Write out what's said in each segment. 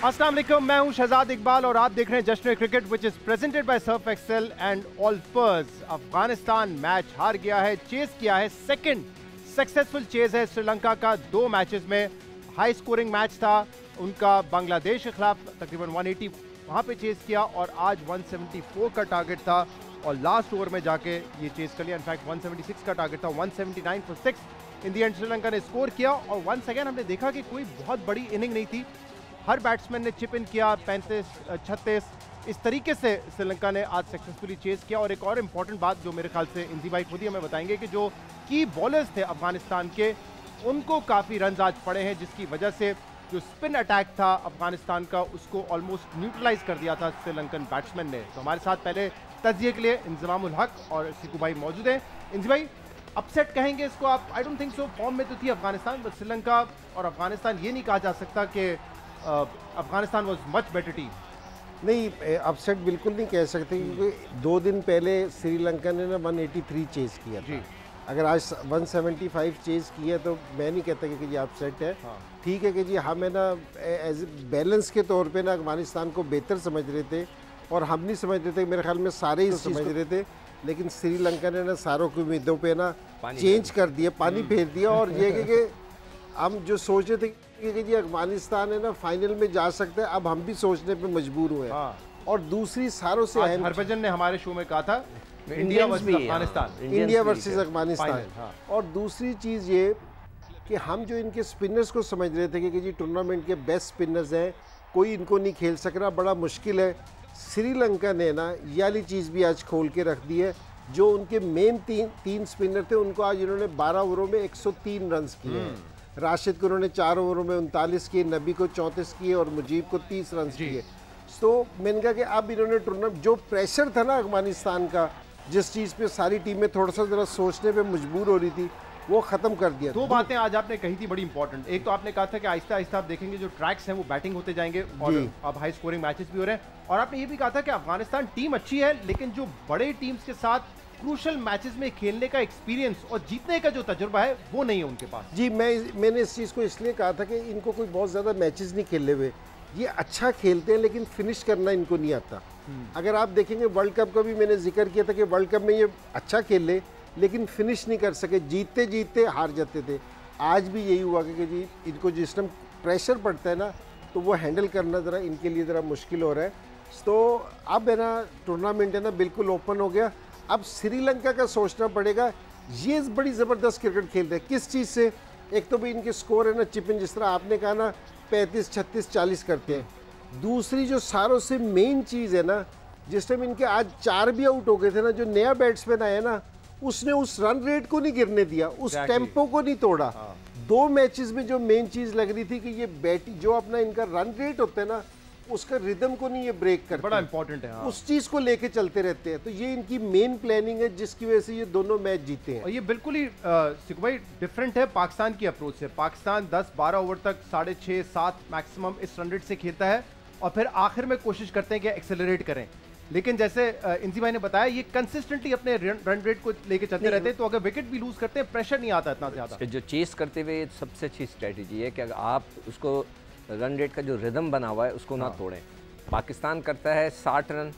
अस्सलाम वालेकुम, मैं हूं शहजाद इकबाल और आप देख रहे हैं Jashn cricket which is presented by Surf Excel and Olpers. Afghanistan match हार गया है, चेस किया है, सेकंड सक्सेसफुल चेज है श्रीलंका का 2 मैचेस में। हाई स्कोरिंग मैच था उनका बांग्लादेश के खिलाफ, तकरीबन 180 वहां पे चेस किया और आज 174 का टारगेट था और लास्ट ओवर में जाके ये चेस कर लिया। इनफैक्ट 176 का टारगेट था, 179 for 6 in the and Sri Lanka ने स्कोर किया। और वंस अगेन हमने देखा कि कोई बहुत बड़ी इनिंग नहीं थी, हर बैट्समैन ने चिप इन किया, 35 36 इस तरीके से श्रीलंका ने आज सक्सेसफुली चेस किया। और एक और इम्पॉर्टेंट बात जो मेरे ख्याल से इंजी भाई खुद ही हमें बताएंगे कि जो की बॉलर्स थे अफगानिस्तान के, उनको काफ़ी रन आज पड़े हैं, जिसकी वजह से जो स्पिन अटैक था अफगानिस्तान का उसको ऑलमोस्ट न्यूट्रलाइज कर दिया था श्रीलंकन बैट्समैन ने। तो हमारे साथ पहले तजिए के लिए इंजमामुल हक और सिकू भाई मौजूद हैं। इंजी भाई, अपसेट कहेंगे इसको आप? I don't think so, form में तो थी अफगानिस्तान, बट श्रीलंका और अफगानिस्तान ये नहीं कहा जा सकता कि Afghanistan was much better team. नहीं, अपसेट बिल्कुल नहीं कह सकते क्योंकि 2 दिन पहले श्रीलंका ने ना 183 चेज किया था। अगर आज 175 चेज किया तो मैं नहीं कहता कि ये अपसेट है। ठीक है कि जी हम है ना एज बैलेंस के तौर पे ना अफगानिस्तान को बेहतर समझ रहे थे और हम नहीं समझ रहे थे, मेरे ख्याल में सारे ही समझ रहे थे, लेकिन श्रीलंका ने ना सारों की उम्मीदों पे ना चेंज कर दिया, पानी फेर दिया। और ये कि हम जो सोच रहे थे कि जी अफगानिस्तान है ना फाइनल में जा सकते हैं, अब हम भी सोचने पे मजबूर हुए। और दूसरी सारों से हरभजन ने हमारे शो में कहा था India versus Afghanistan, India versus Afghanistan. और दूसरी चीज़ ये कि हम जो इनके स्पिनर्स को समझ रहे थे कि जी टूर्नामेंट के बेस्ट स्पिनर्स हैं, कोई इनको नहीं खेल सक रहा, बड़ा मुश्किल है। श्रीलंका ने ना ये वाली चीज़ भी आज खोल के रख दी है। जो उनके मेन तीन स्पिनर थे उनको आज इन्होंने 12 ओवरों में 103 रन किए हैं। राशिद को उन्होंने 4 ओवरों में 39 किए, नबी को 34 किए और मुजीब को 30 रन किए। तो मैंने कहा कि अब इन्होंने टूर्नामेंट, जो प्रेशर था ना अफगानिस्तान का, जिस चीज़ पे सारी टीमें थोड़ा सा ज़रा सोचने पे मजबूर हो रही थी, वो ख़त्म कर दिया। 2 बातें आज आपने कही थी बड़ी इंपॉर्टेंट। एक तो आपने कहा था कि आहिस्ता आहिस्ता आप देखेंगे जो ट्रैक्स हैं वो बैटिंग होते जाएंगे और अब हाई स्कोरिंग मैचेस भी हो रहे हैं। और आपने ये भी कहा था कि अफगानिस्तान टीम अच्छी है, लेकिन जो बड़े टीम्स के साथ क्रूशल मैचेस में खेलने का एक्सपीरियंस और जीतने का जो तजुर्बा है वो नहीं है उनके पास। जी, मैंने इस चीज़ को इसलिए कहा था कि इनको कोई बहुत ज़्यादा मैचेस नहीं खेले हुए, ये अच्छा खेलते हैं लेकिन फिनिश करना इनको नहीं आता। अगर आप देखेंगे वर्ल्ड कप का भी मैंने जिक्र किया था कि वर्ल्ड कप में ये अच्छा खेले लेकिन फिनिश नहीं कर सके, जीतते जीतते हार जाते थे। आज भी यही हुआ कि जी इनको जिस टाइम प्रेशर पड़ता है ना तो वो हैंडल करना ज़रा इनके लिए ज़रा मुश्किल हो रहा है। तो अब है ना टूर्नामेंट है ना बिल्कुल ओपन हो गया। अब श्रीलंका का सोचना पड़ेगा, ये बड़ी ज़बरदस्त क्रिकेट खेल रहे हैं। किस चीज़ से? एक तो भी इनके स्कोर है ना चिपिन, जिस तरह आपने कहा ना 35 36 40 करते हैं। दूसरी जो सारों से मेन चीज़ है ना, जिस टाइम इनके आज 4 भी आउट हो गए थे ना, जो नया बैट्समैन आया ना उसने उस रन रेट को नहीं गिरने दिया, उस टेम्पो को नहीं तोड़ा। 2 मैचेस में जो मेन चीज़ लग रही थी कि ये बैटिंग जो अपना इनका रन रेट होता है ना, उसका रिदम को नहीं ये ब्रेक करते, बड़ा इंपॉर्टेंट है। उस चीज़ को लेके चलते रहते हैं। तो ये इनकी मेन प्लानिंग है जिसकी वजह से ये दोनों मैच जीते हैं। और ये बिल्कुल ही सिकू भाई डिफरेंट है पाकिस्तान की अप्रोच से। पाकिस्तान 10-12 ओवर तक 6.5-7 मैक्सिमम इस रन रेट से खेलता है और फिर आखिर में कोशिश करते हैं कि एक्सेलरेट करें। लेकिन जैसे इंजी भाई ने बताया, ये कंसिस्टेंटली अपने रन रेट को लेके चलते रहते हैं, तो अगर विकेट भी लूज करते हैं प्रेशर नहीं आता इतना ज़्यादा। जो चेस करते हुए सबसे अच्छी स्ट्रेटजी है कि अगर आप उसको रन रेट का जो रिदम बना हुआ है उसको ना तोड़ें। पाकिस्तान करता है 60 रन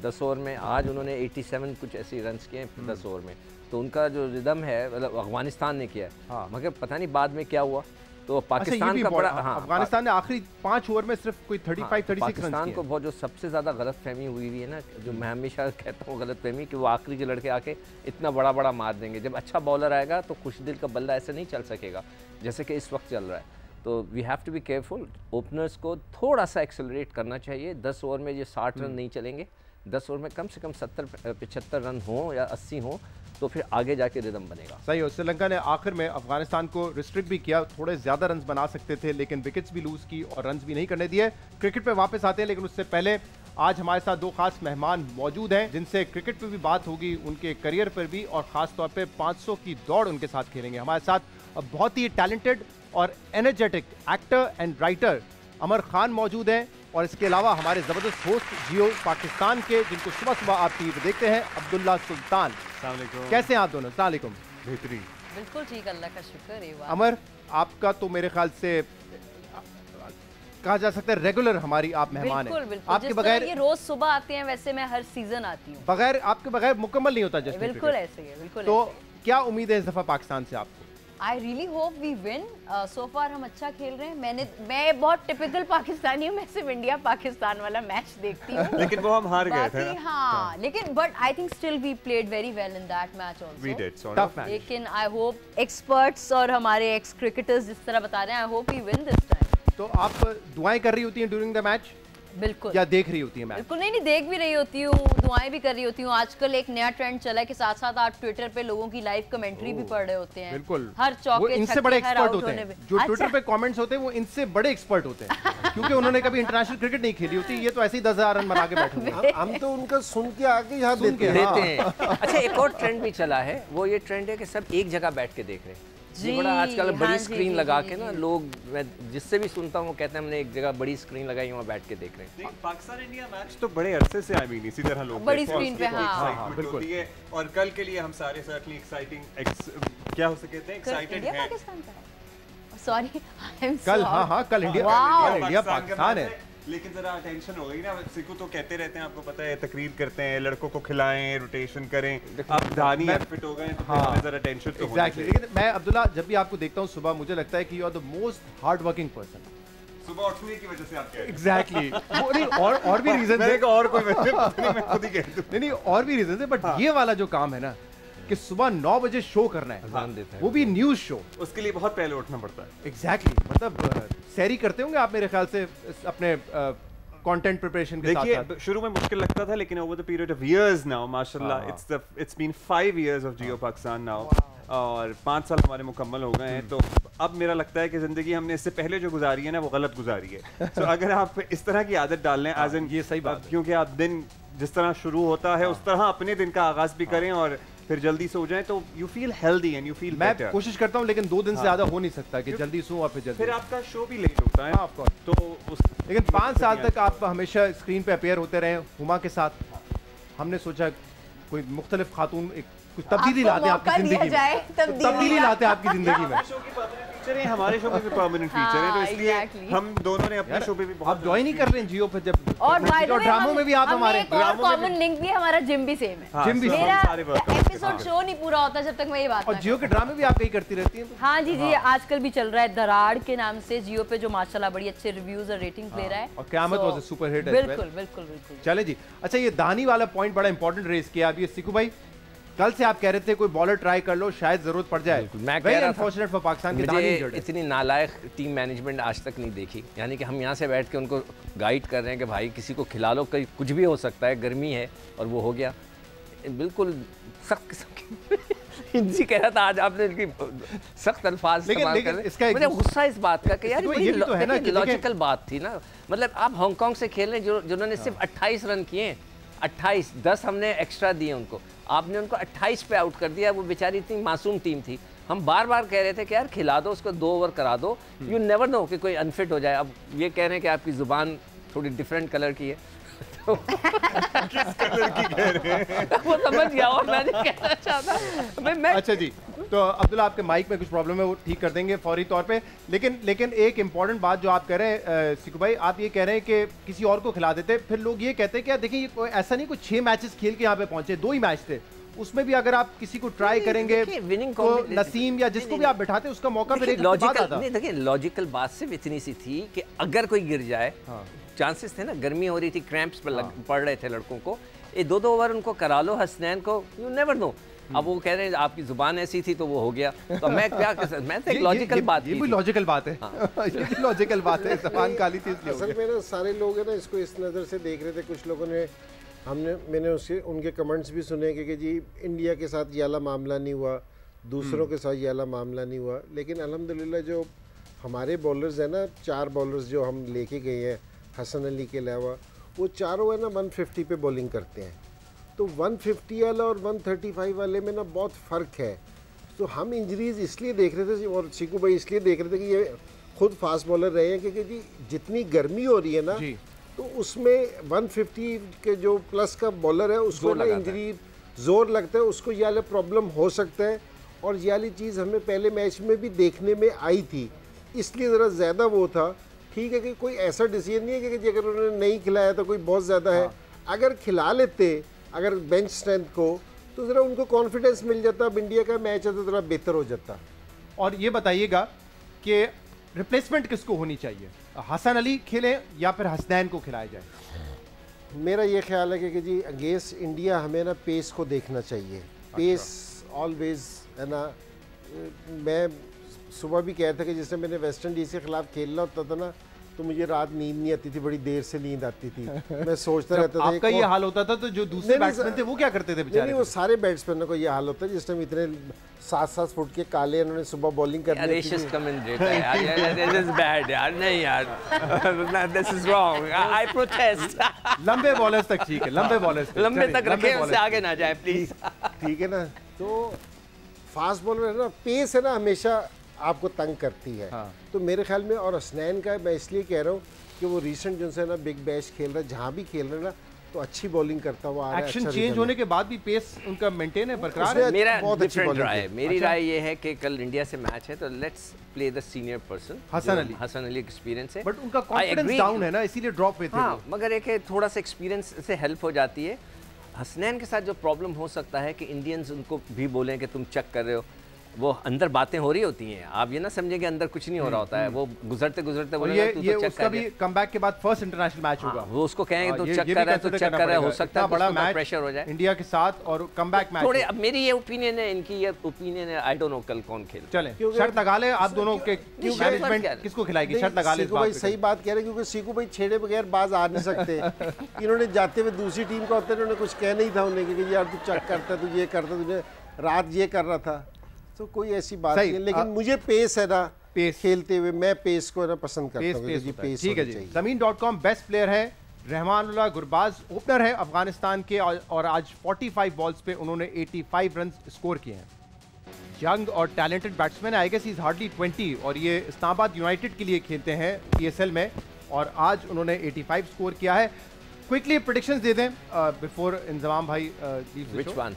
10 ओवर में, आज उन्होंने 87 कुछ ऐसी रन किए हैं 10 ओवर में। तो उनका जो रिदम है मतलब अफगानिस्तान ने किया है, मगर पता नहीं बाद में क्या हुआ। तो पाकिस्तान का बड़ा अफगानिस्तान ने आखिरी 5 ओवर में सिर्फ कोई 35-36 रन। पाकिस्तान को बहुत जो सबसे ज़्यादा गलतफहमी हुई हुई है ना, जो मैं हमेशा कहता हूँ गलतफहमी, कि वो आखिरी के लड़के आके इतना बड़ा मार देंगे। जब अच्छा बॉलर आएगा तो खुश दिल का बल्ला ऐसे नहीं चल सकेगा जैसे कि इस वक्त चल रहा है। तो we have to be careful. Openers को थोड़ा सा एक्सेलरेट करना चाहिए। 10 ओवर में ये 60 रन नहीं चलेंगे, 10 ओवर में कम से कम 70-75 रन हो या 80 हो, तो फिर आगे जाके रिदम बनेगा। सही हो। श्रीलंका ने आखिर में अफगानिस्तान को रिस्ट्रिक्ट भी किया, थोड़े ज़्यादा रन बना सकते थे लेकिन विकेट्स भी लूज़ की और रन भी नहीं करने दिए। क्रिकेट पे वापस आते हैं, लेकिन उससे पहले आज हमारे साथ 2 खास मेहमान मौजूद हैं जिनसे क्रिकेट पे भी बात होगी, उनके करियर पर भी, और ख़ास तौर पे 500 की दौड़ उनके साथ खेलेंगे। हमारे साथ बहुत ही टैलेंटेड और एनर्जेटिक एक्टर एंड राइटर अमर खान मौजूद हैं, और इसके अलावा हमारे ज़बरदस्त होस्ट जियो पाकिस्तान के, जिनको सुबह सुबह आप टीवी पे देखते हैं, अब्दुल्ला सुल्तान। कैसे हैं आप दोनों? अस्सलाम वालेकुम। बेहतरीन, बिल्कुल ठीक, अल्लाह का शुक्र है। अमर, आपका तो मेरे ख्याल से कहा जा सकता है रेगुलर हमारी आप मेहमान बिल्कुल हैं। बिल्कुल, आपके जिस बगैर तरह ये रोज सुबह आते हैं वैसे मैं हर सीजन आती हूँ। आपके बगैर मुकम्मल नहीं होता जश्न बिल्कुल क्रिकेट। ऐसे ही है, बिल्कुल तो ऐसे ही। क्या उम्मीद है इस दफा पाकिस्तान से आपको? I really hope we win. So far हम अच्छा खेल रहे हैं। मैं बहुत टिपिकल पाकिस्तानी हूँ, मैं सिर्फ इंडिया पाकिस्तान वाला मैच देखती हूँ। लेकिन वो हम हार गए थे ना। हाँ, लेकिन but I think still we played very well in that match We also. did, sort Tough of. match. लेकिन आई होप एक्सपर्ट्स और हमारे एक्स क्रिकेटर्स जिस तरह बता रहे हैं, I hope we win this time. तो आप दुआएं कर रही होती हैं ड्यूरिंग द मैच बिल्कुल या देख रही होती हैं मैच? बिल्कुल नहीं, देख भी रही होती हूँ, दुआएं भी कर रही होती हूँ। आजकल एक नया ट्रेंड चला है कि साथ साथ आप ट्विटर पे लोगों की लाइव कमेंट्री भी पढ़ रहे होते हैं। बिल्कुल, हर वो चौके इनसे बड़े छक्के, हर एक्सपर्ट आउट होते होने हैं। पे। जो अच्छा। ट्विटर पे कमेंट्स होते हैं वो इनसे बड़े एक्सपर्ट होते हैं क्योंकि उन्होंने कभी इंटरनेशनल क्रिकेट नहीं खेली होती। ये तो ऐसे ही 10,000 रन बना के बैठे हुए हैं। हम तो उनका सुन के आगे यहाँ सुन के, देते हैं। देते हैं। अच्छा, एक और ट्रेंड भी चला है, वो ये ट्रेंड है कि सब एक जगह बैठ के देख रहे हैं। ये जी, बड़ा आजकल हाँ बड़ी जी, स्क्रीन जी, लगा जी, के जी, ना जी। लोग, मैं जिससे भी सुनता हूँ वो कहते हैं हमने एक जगह बड़ी स्क्रीन लगाई वहाँ बैठ के देख रहे हैं। नहीं, पाकिस्तान इंडिया मैच तो बड़े अरसे से आई मीन इसी तरह लोग बड़ी देखते हैं, स्क्रीन पे, उसकी हाँ। excitement हाँ, बिल्कुल। होती है। और कल के लिए हम सारे सर्टनली क्या हो सकते हैं, एक्साइटेड इंडिया हैं। पाकिस्तान का है। सॉरी, आई एम कल हाँ कल इंडिया Wow. इंडिया के पाकिस्तान मैच है। लेकिन जरा टेंशन हो गई ना। सिकू तो कहते रहते हैं, आपको पता है, तकरीर करते हैं, लड़कों को खिलाएं, रोटेशन करें। अब धानी फिट हो गए तो फिर हमें जरा टेंशन तो होना एग्जैक्टली। चाहिए। लेकिन मैं अब्दुल्ला जब भी आपको देखता हूँ सुबह, मुझे लगता है कि you are the most hard working person. सुबह उठने की वजह से आप कह रहे हैं। एग्जैक्टली। और भी रीजन मैं है। एक और कोई वजह पता नहीं, मैं खुद ही कह दूं। नहीं और भी रीजन है, बट ये वाला जो काम है ना कि सुबह 9 बजे शो करना है, ध्यान देते हैं। वो भी न्यूज शो। उसके लिए बहुत पहले उठना पड़ता है। एग्जैक्टली मतलब सैरी करते होंगे आप मेरे ख्याल से अपने कंटेंट प्रिपरेशन के साथ साथ। देखिए, शुरू में मुश्किल लगता था, लेकिन over the period of years now माशाल्लाह it's been 5 years of Geo Pakistan now, और 5 साल हमारे मुकम्मल हो गए हैं। तो अब मेरा लगता है कि जिंदगी हमने इससे पहले जो गुजारी है ना वो गलत गुजारी है। तो अगर आप इस तरह की आदत डाल लें, एज इन ये सही बात है। क्योंकि आप दिन जिस तरह शुरू होता है उस तरह अपने दिन का आगाज भी करें और फिर जल्दी सो जाएं, तो you feel healthy and you feel मैं बेटर। कोशिश करता हूँ, लेकिन 2 दिन से ज्यादा हो नहीं सकता कि जल्दी सोऊं और फिर फिर जल्दी। आपका शो भी लेट होता है। हाँ, of course। तो लेकिन 5 साल तक आप हमेशा स्क्रीन पे अपेयर होते रहे हुमा के साथ। हमने सोचा कोई मुख्तलिफ खातून कुछ तब्दीली लाते हैं आपकी जिंदगी में, तब्दीली लाते हैं आपकी जिंदगी में। शो की परमानेंट फीचर है, हमारे शो में भी परमानेंट फीचर है, तो हाँ, इसलिए exactly। हम दोनों ने अपने शो पे भी बहुत आप ज्वाइन ही कर रहे हैं जियो पे जब और by the way, ड्रामों में भी आप हमारे एक और कॉमन लिंक भी है, हमारा जिम भी सेम है। हाँ, जिम भी so हम मेरा सारे workouts के एपिसोड साथ। शो नहीं पूरा होता जब तक मैं ये बात और ना जियो के ड्रामे भी आप कहीं करती रहती हैं। हाँ जी जी, आजकल भी चल रहा है दराड़ के नाम से जियो पे, जो माशाल्लाह बड़ी अच्छे रिव्यूज और रेटिंग्स ले रहा है। और क़यामत So, was a super hit as well। बिल्कुल बिल्कुल बिल्कुल। चले जी। अच्छा, ये दानी वाला पॉइंट बड़ा इंपॉर्टेंट रेस किया। अब ये सिकू भाई, कल से आप कह रहे थे कोई बॉलर ट्राई कर लो, शायद जरूरत पड़ जाए। मैं कह वेरी रहा था, अनफॉर्चुनेट फॉर पाकिस्तान की दानी मुझे इंजर्ड है। इतनी नालायक टीम मैनेजमेंट आज तक नहीं देखी। यानी कि हम यहाँ से बैठ के उनको गाइड कर रहे हैं कि भाई किसी को खिला लो, कहीं कुछ भी हो सकता है, गर्मी है, और वो हो गया। बिल्कुल सख्त किस्म की हिंदी कह रहा था आज आपने, इनकी सख्त अल्फाज इस्तेमाल कर रहे हैं। इसका एक मुझे गुस्सा इस बात का कि यार ये भी तो है ना कि लॉजिकल बात थी ना। मतलब आप हांगकांग से खेल रहे हैं जिन्होंने सिर्फ 28 रन किए, 28, 10 हमने एक्स्ट्रा दिए उनको, आपने उनको 28 पे आउट कर दिया। वो बेचारी इतनी मासूम टीम थी। हम बार बार कह रहे थे कि यार खिला दो उसको, 2 ओवर करा दो, यू नेवर नो कि कोई अनफिट हो जाए। अब ये कह रहे हैं कि आपकी जुबान थोड़ी डिफरेंट कलर की है। तो किस कलर की कह रहे हैं? वो समझ गया और मैं नहीं कहना चाहता। मैं अच्छा जी, तो अब्दुल्ला आपके माइक में कुछ प्रॉब्लम है, वो ठीक कर देंगे फौरी तौर पे। लेकिन एक इंपॉर्टेंट बात जो आप कह रहे हैं सिकू भाई, आप ये कह रहे हैं कि किसी और को खिला देते, फिर लोग ये कहते हैं कि यार देखिए ऐसा नहीं, कोई 6 मैचेस खेल के यहाँ पे पहुंचे, 2 ही मैच थे, उसमें भी अगर आप किसी को ट्राई करेंगे विनिंग तो नसीम या जिसको भी आप बैठाते उसका मौका फिर एक लॉजिकल नहीं, देखिए लॉजिकल बात सिर्फ इतनी सी थी कि अगर कोई गिर जाए, चांसेस थे ना, गर्मी हो रही थी, क्रैम्प्स पड़ रहे थे लड़कों को, ये 2-2 ओवर उनको करा लो हसनैन को, यू नेवर नो। अब वो कह रहे हैं आपकी जुबान ऐसी थी तो वो हो गया, तो मैं क्या कर सकता, मैं तो एक लॉजिकल बात की। ये भी लॉजिकल बात है। ये भी लॉजिकल बात है, जबान काली थी इसलिए हो असल गया। में ना सारे लोग है ना इसको इस नज़र से देख रहे थे। कुछ लोगों ने मैंने उनके कमेंट्स भी सुने कि जी इंडिया के साथ ये वाला मामला नहीं हुआ, दूसरों के साथ ये वाला मामला नहीं हुआ। लेकिन अल्हम्दुलिल्लाह जो हमारे बॉलर्स हैं ना, 4 बॉलर्स जो हम लेके गए हैं हसन अली के अलावा, वो चारों है ना 150 पे बॉलिंग करते हैं। तो 150 वाला और 135 वाले में ना बहुत फ़र्क है। तो हम इंजरीज़ इसलिए देख रहे थे और सिकू भाई इसलिए देख रहे थे कि ये खुद फास्ट बॉलर रहे हैं, क्योंकि जी जितनी गर्मी हो रही है ना, तो उसमें 150 के जो प्लस का बॉलर है उसको ना इंजरी ज़ोर लगता है, उसको ये वाला प्रॉब्लम हो सकता है। और ये वाली चीज़ हमें पहले मैच में भी देखने में आई थी, इसलिए ज़रा ज़्यादा वो था ठीक है कि कोई ऐसा डिसीजन नहीं है कि अगर उन्होंने नहीं खिलाया तो कोई बहुत ज़्यादा है। अगर खिला लेते अगर बेंच स्ट्रेंथ को तो ज़रा उनको कॉन्फिडेंस मिल जाता, अब इंडिया का मैच है तो ज़रा बेहतर हो जाता। और ये बताइएगा कि रिप्लेसमेंट किसको होनी चाहिए, हसन अली खेलें या फिर हसनैन को खिलाया जाए? मेरा ये ख्याल है कि जी अगेंस्ट इंडिया हमें ना पेस को देखना चाहिए। पेस ऑलवेज है ना। मैं सुबह भी कह रहा था कि जैसे मैंने वेस्ट इंडीज़ के खिलाफ खेलना होता था ना तो मुझे रात नींद नहीं आती थी, बड़ी देर से नींद आती थी। मैं सोचता रहता था आपका ये हाल होता था तो जो दूसरे बैट्समैन थे वो क्या करते थे बेचारे? नहीं, वो सारे बैट्समैनों को ये हाल होता है जिस टाइम इतने 7-7 फुट के काले उन्होंने सुबह बॉलिंग करनी यार नहीं यार this is wrong, I protest. लंबे बॉलर्स तक ठीक है, लंबे बॉलर्स लंबे तक रखें, उससे आगे ना जाए प्लीज। ठीक है ना। तो फास्ट बॉलर है ना, पेस है ना हमेशा आपको तंग करती है। हाँ। तो मेरे ख्याल में, और हसनैन का मैं इसलिए कह रहा हूँ कि वो रिसेंट जो है ना बिग बैश खेल रहा है, जहाँ भी खेल रहा है ना तो अच्छी बॉलिंग करता हुआ आ रहा है। एक्शन अच्छा चेंज होने के बाद भी पेस उनका मेंटेन है, बरकरार है। मेरा बहुत अच्छी डिफरेंट bowling राय है। की। मेरी राय ये है कि कल इंडिया से मैच है तो let's play the senior person Hasan Ali experience है, बट उनका कॉन्फिडेंस डाउन है ना, इसीलिए ड्रॉप हुए थे। हाँ, मगर एक है थोड़ा सा एक्सपीरियंस से हेल्प हो जाती है। हसनैन के साथ जो प्रॉब्लम हो सकता है कि इंडियंस उनको भी बोलें कि तुम चेक कर रहे हो, वो अंदर बातें हो रही होती हैं, आप ये ना समझें कि अंदर कुछ नहीं हो रहा होता है, वो गुजरते गुजरते बोले ये तो उसका भी कमबैक के बाद फर्स्ट इंटरनेशनल मैच होगा। वो उसको कहेंगे तो चेक कर रहा है तो चेक कर रहा है, हो सकता है बड़ा मैच प्रेशर हो जाए इंडिया के साथ और कमबैक मैच। थोड़े, अब मेरी ये ओपिनियन है, इनकी ये ओपिनियन है, आई डोंट नो कल कौन खेले। चलें शर्त लगा ले आप दोनों के, मैनेजमेंट किसको खिलाएगी, शर्त लगा ले। सीकू भाई सही बात कह रहे हैं, क्योंकि सीकू भाई छेड़े बगैर बाज आ नहीं सकते। इन्होंने जाते हुए दूसरी टीम का होते इन्होंने कुछ कह नहीं था उन्हें कि यार तू चेक करता, तू ये करता, तुझे रात ये कर रहा था, तो कोई ऐसी बात नहीं। लेकिन मुझे पेस है ना, पेस खेलते हुए मैं पेस को ना पसंद करता हूँ। ठीक है जी। ज़मीन.com बेस्ट प्लेयर है रहमानुल्लाह गुरबाज, ओपनर है अफगानिस्तान के और आज 45 बॉल्स पे उन्होंने 85 रन स्कोर किए हैं। यंग और टैलेंटेड बैट्समैन है, I guess he is hardly 20 और ये इस्लामाबाद यूनाइटेड के लिए खेलते हैं PSL में और आज उन्होंने 85 स्कोर किया है। क्विकली प्रेडिक्शंस दे दें बिफोर इंजमाम भाई। Which one?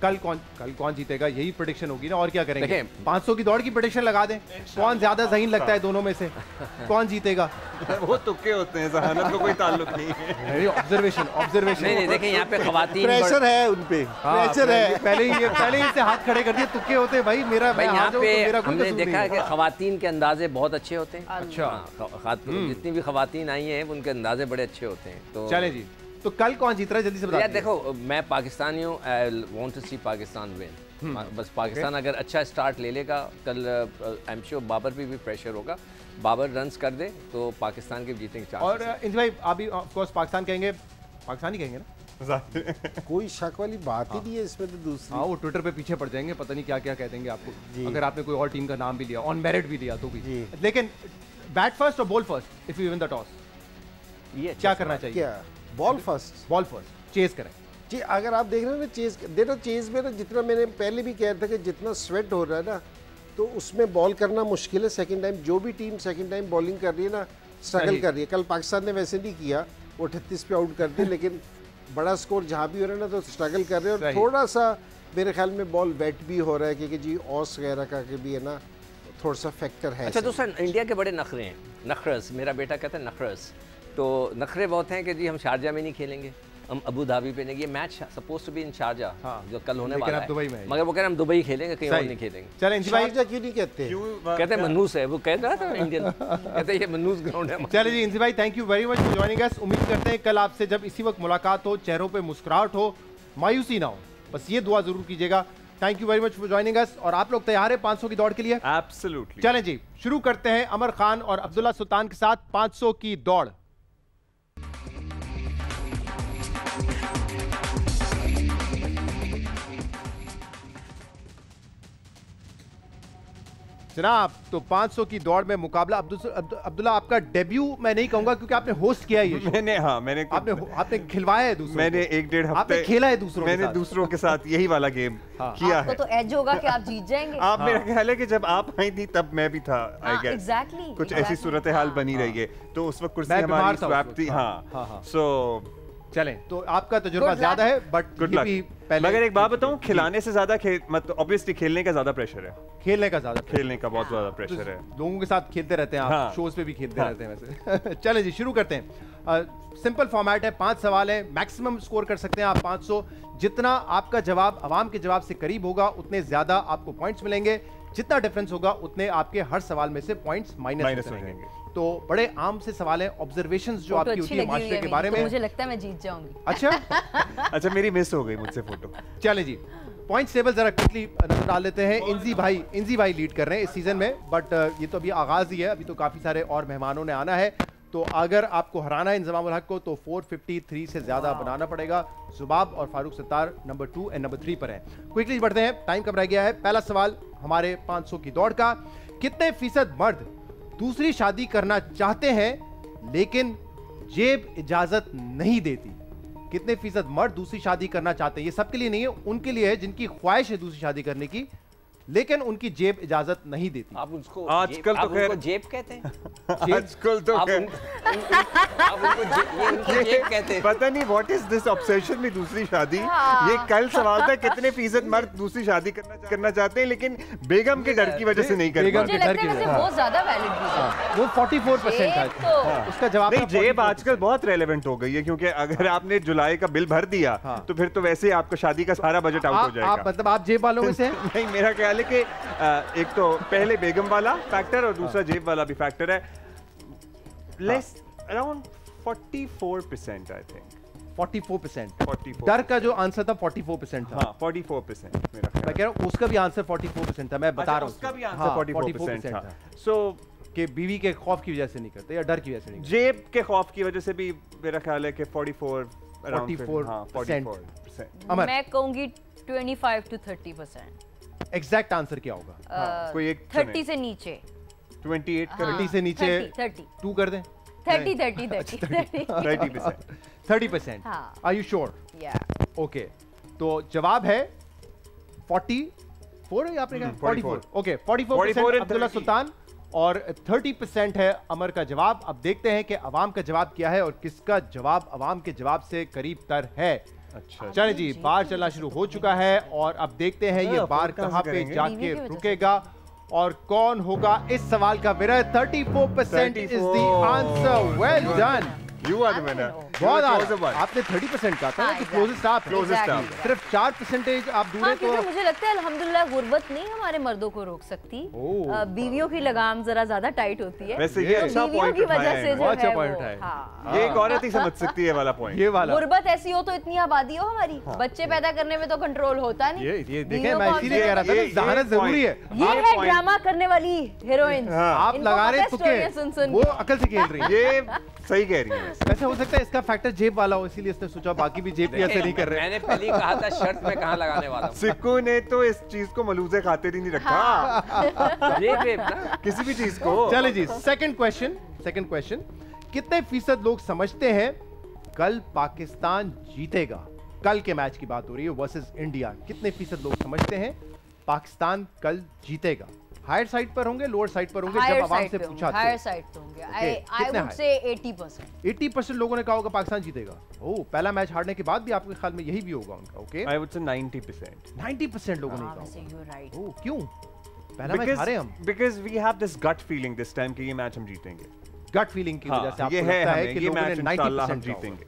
कल कौन जीतेगा, यही प्रेडिक्शन होगी ना, और क्या करेंगे? 500 की दौड़ की प्रेडिक्शन लगा दें, कौन ज्यादा ज़हीन लगता है दोनों में से, कौन जीतेगा? वो तुक्के होते हैं, ज़हानत को कोई ताल्लुक नहीं है। ऑब्जर्वेशन नहीं देखें यहाँ पे खवातीन प्रेशर है उन पे, प्रेशर है। पहले ही से हाथ खड़े कर दिए, तुक्के होते हैं भाई। मेरा भाई यहाँ पे हमने देखा कि खवातीन के अंदाजे बहुत अच्छे होते हैं। अच्छा, जितनी भी खवातीन आई हैं उनके अंदाजे बड़े अच्छे होते हैं। तो चले जी, तो कल कौन जीत रहा है जल्दी से बताइए। यार देखो, मैं पाकिस्तानी हूँ, I want to see Pakistan win. बस पाकिस्तान अगर अच्छा स्टार्ट ले लेगा कल, आई एम श्योर बाबर पे भी प्रेशर होगा, बाबर रन्स कर दे तो पाकिस्तान के जीतने के चांस। और इंज भाई आप भी ऑफ कोर्स पाकिस्तान कहेंगे, पाकिस्तान ही कहेंगे ना? कोई शक वाली बात ही नहीं है इसमें। तो दूसरी, हाँ, वो ट्विटर पे पीछे पड़ जाएंगे, पता नहीं क्या क्या कह देंगे आपको अगर आपने कोई और टीम का नाम भी लिया, ऑन मेरिट भी लिया तो भी। लेकिन बैट फर्स्ट और ball first if you win the toss, ये क्या करना चाहिए? क्या बॉल फर्स्ट चेज करें जी। अगर आप देख रहे हैं ना चेज में ना, जितना मैंने पहले भी कहा था कि जितना स्वेट हो रहा है ना तो उसमें बॉल करना मुश्किल है। सेकंड टाइम जो भी टीम सेकंड टाइम बॉलिंग कर रही है ना, स्ट्रगल कर रही है। कल पाकिस्तान ने वैसे नहीं किया, वो 38 पे आउट कर दिए, लेकिन बड़ा स्कोर जहाँ भी हो रहा है ना तो स्ट्रगल कर रहे हैं। और थोड़ा सा मेरे ख्याल में बॉल वेट भी हो रहा है क्योंकि जी ऑस वगैरह का भी है ना थोड़ा सा फैक्टर है। अच्छा दूसरा, इंडिया के बड़े नखरे हैं, नखरस, मेरा बेटा कहता है नखरस, तो नखरे बहुत हैं कि जी हम शारजा में नहीं खेलेंगे, हम अबू धाबी पे नहीं। ये match suppose to be in Sharjah, जो कल होने वाला है, मगर वो कह रहे हैं हम दुबई खेलेंगे, कहीं और नहीं खेलेंगे। चलें शारजा क्यों नहीं कहते? कहते हैं मनूस है, वो कह रहा था इंडियन, कहते हैं ये मनूस ग्राउंड है। चलिए जी इंजी भाई, thank you very much for joining us. उम्मीद करते हैं कल आपसे जब इसी वक्त मुलाकात हो, चेहरों पे मुस्कुराहट हो, मायूसी ना हो, बस ये दुआ जरूर कीजिएगा। Thank you very much for joining us. और आप लोग तैयार हैं 500 की दौड़ के लिए? एब्सोल्युटली। चलें जी, शुरू करते हैं अमर खान और अब्दुल्ला सुल्तान के साथ 500 की दौड़। जनाब, तो 500 की दौड़ में मुकाबला। अब्दुल्ला, आपका डेब्यू मैं नहीं कहूंगा क्योंकि आपने होस्ट किया है ये। आपने खिलवाया है दूसरों, मैंने 1-1.5 हफ्ते आपने खेला है दूसरों, मैंने दूसरों के साथ यही वाला गेम किया है। तो एज होगा कि आप जीत जाएंगे। आप मेरा ख्याल है कि जब आप आई थी तब मैं भी था, आई गेस एग्जैक्टली कुछ ऐसी सूरत हाल बनी रही है। तो उस वक्त कुर्सी हमारी स्वैप थी। हाँ, सो चलें, तो आपका तजुर्बा ज्यादा है, बट गुड लक। पहले मगर एक बात बताऊं, खिलाने से ज्यादा मतलब ऑब्वियसली खेलने का ज्यादा प्रेशर है, खेलने का ज्यादा खेलने का बहुत ज्यादा प्रेशर है। लोगों के साथ खेलते रहते हैं आप, हाँ। शोज पे भी खेलते रहते हैं वैसे। चलें जी, शुरू करते हैं। सिंपल फॉर्मेट है, 5 सवाल है, मैक्सिमम स्कोर कर सकते हैं आप 500। जितना आपका जवाब अवाम के जवाब से करीब होगा उतने ज्यादा आपको पॉइंट्स मिलेंगे, जितना डिफरेंस होगा उतने आपके हर सवाल में से पॉइंट्स माइनस हो जाएंगे। तो बड़े आम से सवाल है, ऑब्जर्वेशंस जो आपकी होती है माशरे के बारे में। तो मुझे लगता है मैं जीत जाऊंगी। अच्छा अच्छा, मेरी मिस हो गई मुझसे फोटो। चले जी, पॉइंट्स टेबल जरा क्विकली नजर डाल लेते हैं। इंजी भाई लीड कर रहे हैं इस सीजन में, बट ये तो अभी आगाज ही है, अभी तो काफी सारे और मेहमानों ने आना है। तो अगर आपको हराना है इंजमाम उल हक को तो 453 से ज्यादा बनाना पड़ेगा। जुबाब और फारूक सत्तार नंबर 2 और नंबर 3 पर हैं। क्विकली बढ़ते हैं, टाइम कम रह गया है। पहला सवाल हमारे 500 की दौड़ का, कितने फीसद मर्द दूसरी शादी करना चाहते हैं लेकिन जेब इजाजत नहीं देती? कितने फीसद मर्द दूसरी शादी करना चाहते हैं? ये सबके लिए नहीं है, उनके लिए है जिनकी ख्वाहिश है दूसरी शादी करने की लेकिन उनकी जेब इजाजत नहीं देती। आप उसको आजकल तो खैर जेब कहते हैं। आजकल तो आप उनको जेब कहते हैं। पता नहीं व्हाट इज दिस ऑब्सेशन में दूसरी शादी। ये कल सवाल था कितने फीसद मर्द दूसरी शादी करना चाहते हैं लेकिन बेगम के डर की वजह से नहीं कर बेगम पाते। मुझे लगता है वैसे बहुत ज्यादा वैलिड भी है। वो 44% था। जेब उसका जवाब नहीं, था जेब 44%। आजकल बहुत रेलेवेंट हो गई है क्योंकि अगर आपने जुलाई का बिल भर दिया तो फिर तो वैसे ही आपका शादी का सारा बजट आउट हो आप जाएगा। मतलब आप जेब वालों में से हैं? नहीं, मेरा ख्याल है कि एक तो पहले बेगम वाला फैक्टर और दूसरा जेब वाला भी फैक्टर है। Less around 44% I think. 44%। 44 डर का जो आंसर था 44% था। हाँ 44% मेरा ख्याल मैं कह रहा हूँ उसका भी आंसर 44% था, मैं बता रहा हूँ। उसका भी हाँ, आंसर 44% था। सो कि बीवी के खौफ की वजह से नहीं करते या डर की वजह से नहीं जेब के खौफ की वजह से भी मेरा ख्याल है कि 44% हाँ 44%। करते। अमर, मैं कहूंगी 25 to 30%। एग्जैक्ट आंसर क्या होगा? कोई एक 30 से नीचे। 28 हाँ, 30 से नीचे 30 2 कर दें? 30%। 30%। हाँ। Are you sure? या ओके, तो जवाब है 44 है आपने कहा? 44। ओके, 44% अब्दुल्ला सुल्तान और 30% है अमर का जवाब। अब देखते हैं कि अवाम का जवाब क्या है और किसका जवाब अवाम के जवाब से करीब तर है। अच्छा, चलिए जी, बार चलना शुरू हो चुका है और अब देखते हैं ये बार कहां पे जाके रुकेगा और कौन होगा इस सवाल का winner. 34% is the answer. Well done, You are the winner. बहुत You chose आला। one. आपने 30% कहा था हाँ, कि क्लोजेस्ट आप हैं। Closest Exactly. आप। सिर्फ 4% आप दूर हाँ, हैं क्योंकि तो मुझे लगता है अल्हम्दुलिल्लाह गुर्बत नहीं हमारे मर्दों को रोक सकती। ओह। बीवियों की लगाम जरा ज्यादा टाइट होती है। वैसे ये तो अच्छा बीवियों पॉइंट की वजह से जो बहुत अच्छा है point वो, उठाया। हाँ। ये एक औरत ही समझ सकती है वाला पॉइंट। ये वाला गुर्बत ऐसी हो तो इतनी आबादी हो हमारी, बच्चे पैदा करने में तो कंट्रोल होता नहीं। ये देखें, बीवियों मैं को इसीलिए कह रहा था ये ना, जहानत जरूरी है। ये आप है point- ड्रामा करने वाली हीरोइन। आप लगा रहे सुन तुक्के, वो अकल से खेल रही है। ये सही कह रही है। वैसे हो सकता है इसका फैक्टर जेब वाला हो, इसीलिए इसने सोचा बाकी भी जेब भी ऐसे नहीं कर रहे। मैंने पहले ही कहा था शर्त में कहाँ लगाने वाला हूँ। सिक्कू ने तो इस चीज को मलूजे खातिर ही नहीं रखा। जेब ना किसी भी चीज को। चले जी, सेकंड क्वेश्चन, कितने फीसद लोग समझते हैं कल पाकिस्तान जीतेगा? कल के मैच की बात हो रही है वर्सेस इंडिया। कितने फीसद लोग समझते हैं पाकिस्तान कल जीतेगा? हायर साइड पर होंगे, लोअर साइड पर होंगे? जब आवाम से पूछा हायर तो साइड पे होंगे। Okay, आई कितने वुड high? से 80%। 80% लोगों ने कहा होगा पाकिस्तान जीतेगा। ओह, पहला मैच हारने के बाद भी आपके ख्याल में यही भी होगा उनका? Okay, I would say 90%. 90% लोगों ने हाँ, कहा वैसे होगा। you're right। ओह, क्यों? पहला मैच हारे हम। Because we have this gut feeling this time कि ये मैच हम जीतेंगे। गट फीलिंग की वजह से हाँ, आपको ये है लगता है हमें, कि ये लोगों ने मैच इंशाल्लाह हम 90% जीतेंगे।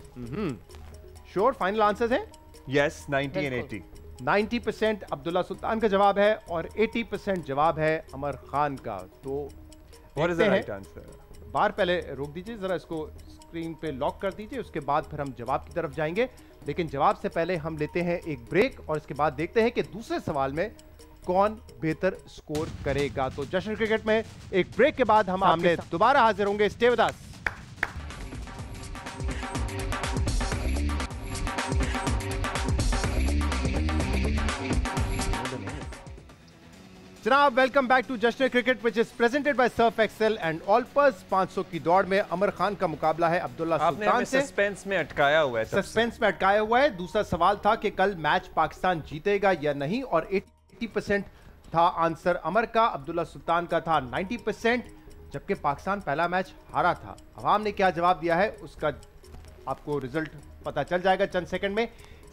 श्योर फाइनल आंसर्स हैं? Yes, 90 and बिल्कुल। 80. 90% अब्दुल्ला सुल्तान का जवाब है और 80% जवाब है अमर खान का। तो What is देखते the हैं। right answer? बार पहले रोक दीजिए जरा, इसको स्क्रीन पे लॉक कर दीजिए, उसके बाद फिर हम जवाब की तरफ जाएंगे। लेकिन जवाब से पहले हम लेते हैं एक ब्रेक और इसके बाद देखते हैं कि दूसरे सवाल में कौन बेहतर स्कोर करेगा। तो जश्न क्रिकेट में एक ब्रेक के बाद हम आपने दोबारा हाजिर होंगे। Stay with us. जनाब, welcome back to Jashn cricket which is presented by Surf Excel and Olpers. 500 की दौड़ में अमर खान का मुकाबला है अब्दुल्ला आपने सुल्तान हमें से। सस्पेंस में अटकाया हुआ है। सस्पेंस में अटकाया हुआ है। दूसरा सवाल था कि कल मैच पाकिस्तान जीतेगा या नहीं और 80% था आंसर अमर का, अब्दुल्ला सुल्तान का था 90%, जबकि पाकिस्तान पहला मैच हारा था। अवाम ने क्या जवाब दिया है उसका आपको रिजल्ट पता चल जाएगा चंद सेकंड में।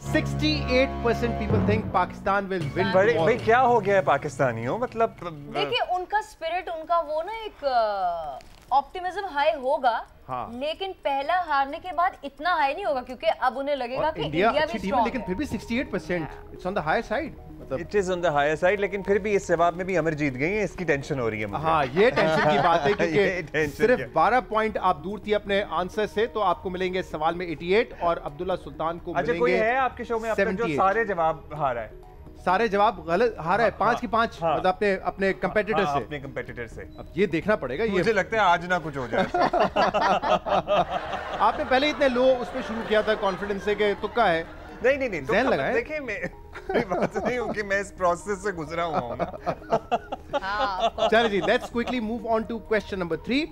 68% people think Pakistan will win. भाई क्या हो गया है पाकिस्तानियों, मतलब देखिए उनका स्पिरिट, उनका वो ना एक ऑप्टिमिज्म हाई होगा, हाँ। लेकिन पहला हारने के बाद इतना हाई नहीं होगा क्योंकि अब उन्हें लगेगा कि इंडिया अच्छी भी टीम है, स्ट्रांग लेकिन है। फिर भी 68% it's on the higher side. मतलब it is on the higher side, लेकिन फिर भी इस जवाब में भी अमर जीत गई है, इसकी टेंशन हो रही है मुझे। हाँ, ये टेंशन की बात है ये क्योंकि टेंशन सिर्फ क्या? 12 पॉइंट आप दूर थी अपने आंसर से, तो आपको मिलेंगे सवाल में 88 और अब्दुल्ला सुल्तान को अच्छा, कोई मिलेंगे है आपके शो में अब तक जो 78? सारे जवाब हारा है? सारे जवाब गलत हारा है, 5 की 5, हाँ। मतलब अपने कंपेटिटर हाँ, से। अपने कंपेटिटर से। अब ये देखना पड़ेगा, ये मुझे लगता है आज ना कुछ हो जाए। आपने पहले इतने लो उस पे शुरू किया था कॉन्फिडेंस से कि तुक्का है। नहीं ज़हन लगाए। देखिए मैं बात नहीं हूँ कि मैं इस प्रोसेस से गुजरा हुआ हूँ ना। हाँ, चलिए जी, let's quickly move on to question number 3।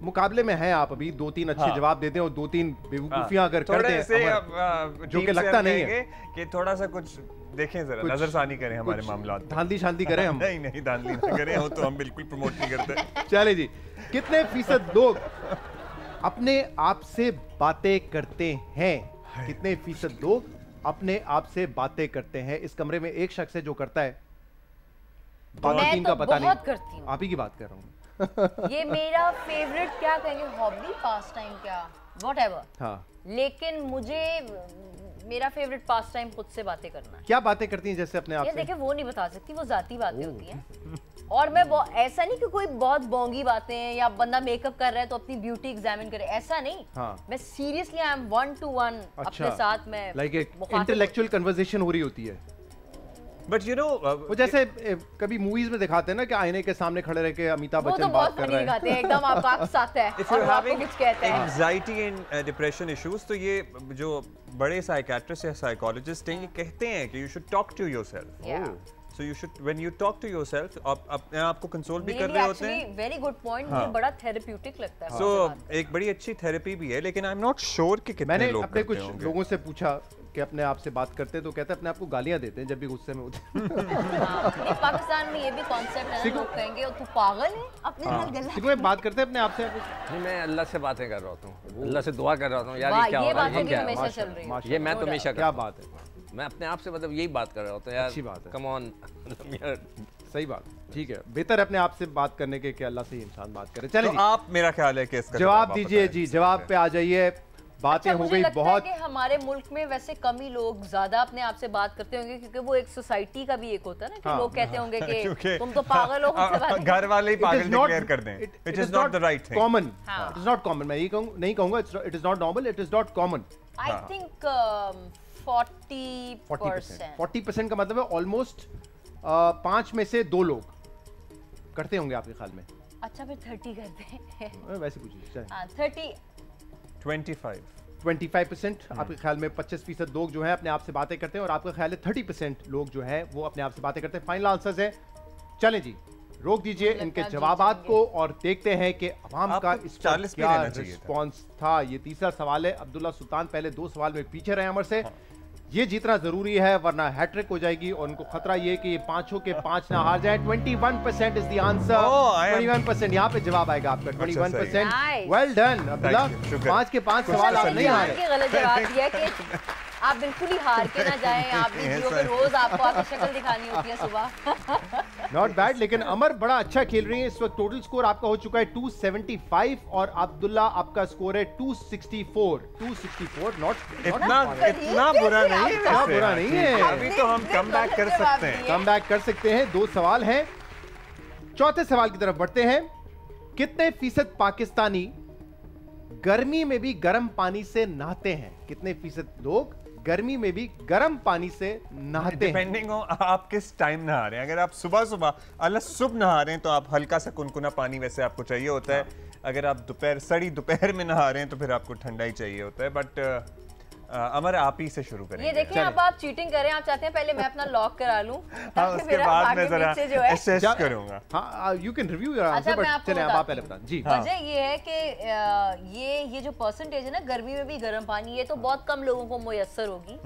मुकाबले में हैं आप अभी, 2-3 अच्छे हाँ। जवाब देते हैं और 2-3 बेवकूफियां अगर कर थोड़े दें से अमर, जो टीम कि से लगता हम नहीं है। कहेंगे कि थोड़ा सा कुछ देखें, जरा कुछ- नजरसानी करें हमारे कुछ मामलात पे। धांधली शांति करें हम। नहीं नहीं, धांधली ना करें, वो तो हम बिल्कुल प्रमोट नहीं करते। चले जी, कितने फीसद लोग अपने आप से बातें करते हैं? कितने फीसद लोग अपने आप से बातें करते हैं? इस कमरे में एक शख्स है जो करता है, बाकी मैं टीम तो का पता बहुत नहीं। करती हूँ। आप ही की बात कर रहा हूँ। ये मेरा फेवरेट, क्या कहेंगे, हॉबी, पास टाइम, क्या व्हाटएवर, हाँ, लेकिन मुझे मेरा फेवरेट पास टाइम खुद से बातें करना है। क्या बातें करती हैं जैसे अपने आप ये से? देखिए वो नहीं बता सकती, वो जाती बातें होती हैं। और मैं ऐसा नहीं कि कोई बहुत बोंगी बातें हैं या बंदा मेकअप कर रहा है तो अपनी ब्यूटी एग्जामिन करे, ऐसा नहीं। हाँ। मैं सीरियसली आई एम 1 to 1 अपने साथ में लाइक एक मुखातिब इंटेलेक्चुअल कन्वर्सेशन हो रही होती है। बट यू नो, वो जैसे कभी मूवीज में दिखाते हैं ना कि आईने के सामने खड़े रह के अमिताभ वो तो बच्चन बहुत बात कर फनी रहे हैं। दिखाते हैं, एकदम आपका अक्स आता है If और you're वो आपको having कुछ कहते हैं। anxiety and depression issues, तो ये जो बड़े साइकेट्रिस्ट या साइकोलॉजिस्ट हैं, ये कहते हैं कि you should talk to yourself. Yeah. So you should, when you talk to yourself, आप अपने आप को कंसोल भी कर Really, रहे होते actually, हैं। very good point, हाँ। मुझे बड़ा थेरेप्यूटिक लगता है। So उससे बात एक बड़ी अच्छी थेरेपी भी है, लेकिन आई एम नॉट श्योर कि कितने मैंने लोग अपने करते कुछ होंगे। लोगों से पूछा कि अपने आप से बात करते हैं, तो कहते हैं अपने आप को गालियां देते हैं जब भी गुस्से में होते हैं। हाँ, नहीं, पाकिस्तान में ये भी कॉन्सेप्ट है ना, लोग कहेंगे तू पागल है अपने साथ गला। ठीक है, बात करते हैं अपने आप से। नहीं, मैं अल्लाह से बातें कर रहा होता हूँ, अल्लाह से दुआ कर रहा होता हूँ, यार वाह, ये क्या ये हो रहा बातें है, भी ये क्या है? हमेशा चल रही है। ये मैं तो हमेशा क्या करता हूँ। बात है, मैं अपने आप से मतलब यही बात कर रहा होता हूँ, यार अच्छी बात है। कम ऑन यार। सही बात, ठीक है, बेहतर है अपने आप से बात करने के कि अल्लाह से ही इंसान बात करे। चले तो जी, आप, मेरा ख्याल है कि इसका जवाब आप दीजिए बताएं। जी, जवाब पे आ जाइए। बातें अच्छा, हो मुझे गई लगता बहुत। है कि हमारे मुल्क में वैसे कम ही लोग ज्यादा अपने आप से बात करते होंगे, क्योंकि वो एक सोसाइटी का भी एक होता है ना कि हाँ। लोग कहते होंगे कि क्योंकि तुम तो पागल हो, खुद से बात घर वाले ही It is पागल not- डिक्लेयर कर दें, it- which it is not the right thing. Common. हाँ। It is not common. मैं ये नहीं कहूंगा it is not normal, it is not common. I हाँ। थिंक 40%। 40% का मतलब है ऑलमोस्ट 5 में से 2 लोग करते होंगे आपके ख्याल में। अच्छा, फिर 30 करते हैं। वैसे पूछिए, चलिए। हाँ, 30। 25. 25% आपके ख्याल में 25% लोग जो है अपने आप से बातें करते हैं, और आपका ख्याल है 30% लोग जो है वो अपने आप से बातें करते हैं। फाइनल आंसर्स है। चलें जी, रोक दीजिए मुझे इनके लगता है जवाबात जीत को और देखते हैं कि अवाम आपको का इस पर 40 पे क्या रहना चाहिए था। रिस्पॉन्स था। ये तीसरा सवाल है। अब्दुल्ला सुल्तान पहले 2 सवाल में पीछे रहे अमर से। ये जीतना जरूरी है वरना हैट्रिक हो जाएगी, और उनको खतरा ये कि ये 5 के 5 ना हार जाए। 21% is the answer. Oh, I am- 21% यहाँ पे जवाब आएगा आपका। 21%। Nice. Well done Abdullah, Thank you, शुक्र। 5 के 5 सवाल आप नहीं हारे। के गलत जवाब दिया कि आप बिल्कुल ही हार के ना जाएं। आप भी जियो पे रोज आपको आके शक्ल दिखानी होती है सुबह। नॉट बैड, लेकिन अमर बड़ा अच्छा खेल रही है इस वक्त। टोटल स्कोर आपका हो चुका है 275 और अब्दुल्ला आपका स्कोर है 264। 264 नॉट इतना बुरा नहीं है, इतना वैसे। बुरा नहीं है। अभी तो हम कम बैक कर सकते हैं। कम बैक कर सकते हैं। 2 सवाल हैं। चौथे सवाल की तरफ बढ़ते हैं। कितने फीसद पाकिस्तानी गर्मी में भी गर्म पानी से नहाते हैं? कितने फीसद लोग गर्मी में भी गर्म पानी से नहाते हैं? डिपेंडिंग हो आप किस टाइम नहा रहे हैं। अगर आप सुबह सुबह नहा रहे हैं तो आप हल्का सा कुनकुना पानी वैसे आपको चाहिए होता है। अगर आप दोपहर में नहा रहे हैं तो फिर आपको ठंडा ही चाहिए होता है। बट अमर, आप ही से शुरू करेंगे। ये देखिए, अब आप चीटिंग करें, आप चाहते हैं पहले मैं अपना लॉक करा लूं हाँ, ताकि उसके मेरा बाद आगे मैं जरा पीछे जो है। असेस करूंगा। हाँ, यू कैन रिव्यू योर अच्छा, आंसर, मैं बट आपको चलें अब आप पहले बताती बताएं जी। हाँ। वजह ये है कि ये जो परसेंटेज है ना गर्मी में भी गर्म पानी, ये तो बहुत कम लोगों को मुयस्सर होगी,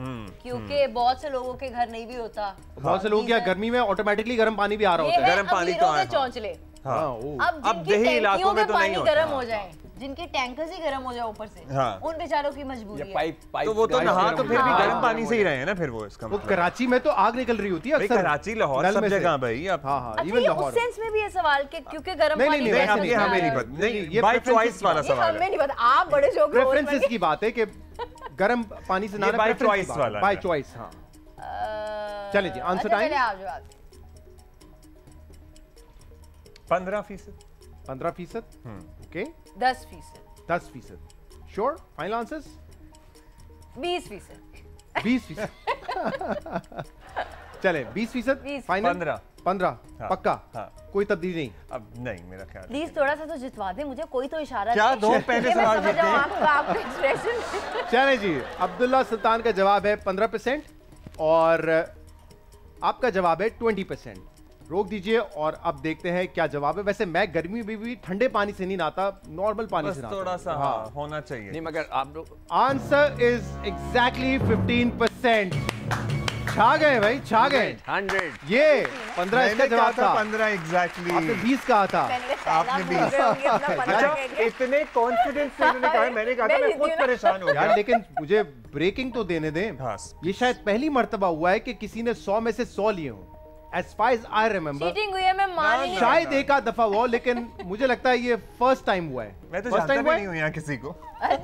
क्योंकि बहुत से लोगों के घर नहीं भी होता। बहुत से लोग क्या गर्मी में ऑटोमेटिकली गर्म पानी भी आ रहा ये होता है। है गर्म पानी तो अमीरों के आए, हाँ। चौंचले। अब अब जिनकी दही इलाकों टैंकियों में में तो नहीं पानी होता। गर्म हो जाए, जिनके टैंकर्स ही गर्म हो जाए ऊपर से, उन बेचारों की मजबूरी है। पाइप तो वो तो नहा तो फिर भी गर्म पानी से ही रहे हैं ना, फिर वो इसका वो मतलब। कराची में तो आग निकल रही होती है भाई अक्सर, कराची, लाहौर, नल सब में से। जगह भाई। अब हाँ अच्छा, इवन ये लाहौर उस सेंस में भी है सवाल कि क्योंकि गर्म नहीं, पानी नहीं, नहीं, वैसे अब नहीं, ये हाँ, हमें नहीं नहीं, पता, नहीं, नहीं, ये बाय preferences चॉइस की वाला बात ये सवाल हमें है। नहीं पता, आप बड़े शौक प्रेफरेंसेस की बात है कि गर्म पानी से नहाना by preference की choice बात वाला है, बाय है। चॉइस। हाँ चलिए जी, आंसर अच्छा, टाइम। चलिए आप जवाब 15%। 15%। ओके, 10%, 10%। Sure, final answers? 20%, 20%। चले 20%, 20, फाइनल 15 हाँ, पक्का, हाँ। कोई तब्दीली नहीं। अब नहीं, मेरा ख्याल प्लीज थोड़ा सा तो जितवा दे मुझे, कोई तो इशारा क्या दे। दो पहले ये मैं सवाल समझ जीते जाऊँ हैं। आपका एक्सप्रेशन। चले जी, अब्दुल्ला सुल्तान का जवाब है 15% और आपका जवाब है 20%। रोक दीजिए और अब देखते हैं क्या जवाब है। वैसे मैं गर्मी में भी ठंडे पानी से नहीं नहाता, नॉर्मल पानी बस से नहाता थोड़ा हूं। सा हाँ। होना चाहिए। नहीं मगर आप लोग आंसर इज एग्जैक्टली 15%। छा गए भाई, छा गए। 100 ये 15 इसका जवाब था, 15 एग्जैक्टली। आपने 20 कहा था। आपने भी इतने कॉन्फिडेंस से उन्होंने कहा, मैंने कहा था मैं खुद परेशान हो यार गया। लेकिन मुझे ब्रेकिंग तो देने दें। हाँ। ये शायद पहली मर्तबा हुआ है कि किसी ने 100 में से 100 लिए हों। As far as I remember, cheating हुई है, मैं मान ही नहीं शायद सकती। एक आध दफा हुआ, लेकिन मुझे लगता है ये फर्स्ट टाइम हुआ है। मैं तो First जानता time भी हुआ नहीं हूँ यहाँ किसी को। है?